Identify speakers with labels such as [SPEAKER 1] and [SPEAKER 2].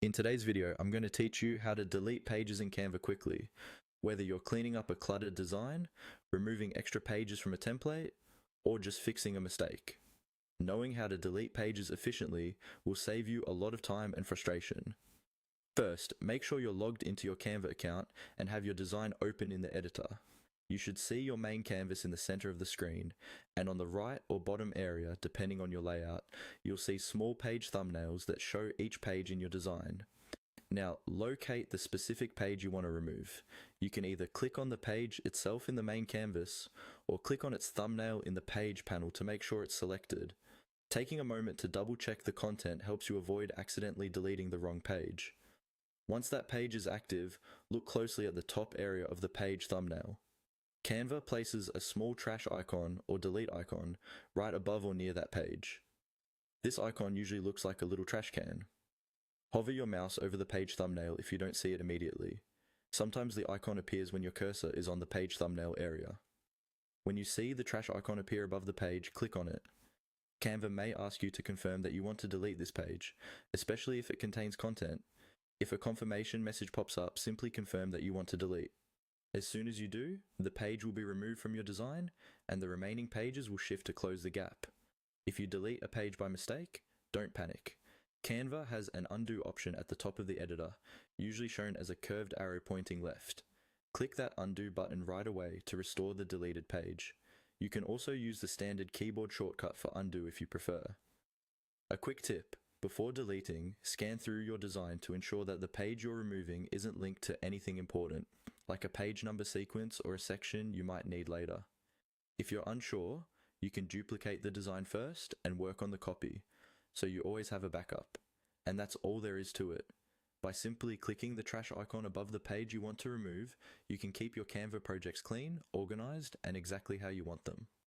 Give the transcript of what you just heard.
[SPEAKER 1] In today's video, I'm going to teach you how to delete pages in Canva quickly, whether you're cleaning up a cluttered design, removing extra pages from a template, or just fixing a mistake. Knowing how to delete pages efficiently will save you a lot of time and frustration. First, make sure you're logged into your Canva account and have your design open in the editor. You should see your main canvas in the center of the screen, and on the right or bottom area, depending on your layout, you'll see small page thumbnails that show each page in your design. Now, locate the specific page you want to remove. You can either click on the page itself in the main canvas, or click on its thumbnail in the page panel to make sure it's selected. Taking a moment to double check the content helps you avoid accidentally deleting the wrong page. Once that page is active, look closely at the top area of the page thumbnail. Canva places a small trash icon or delete icon right above or near that page. This icon usually looks like a little trash can. Hover your mouse over the page thumbnail if you don't see it immediately. Sometimes the icon appears when your cursor is on the page thumbnail area. When you see the trash icon appear above the page, click on it. Canva may ask you to confirm that you want to delete this page, especially if it contains content. If a confirmation message pops up, simply confirm that you want to delete. As soon as you do, the page will be removed from your design, and the remaining pages will shift to close the gap. If you delete a page by mistake, don't panic. Canva has an undo option at the top of the editor, usually shown as a curved arrow pointing left. Click that undo button right away to restore the deleted page. You can also use the standard keyboard shortcut for undo if you prefer. A quick tip: before deleting, scan through your design to ensure that the page you're removing isn't linked to anything important, like a page number sequence or a section you might need later. If you're unsure, you can duplicate the design first and work on the copy, so you always have a backup. And that's all there is to it. By simply clicking the trash icon above the page you want to remove, you can keep your Canva projects clean, organized, and exactly how you want them.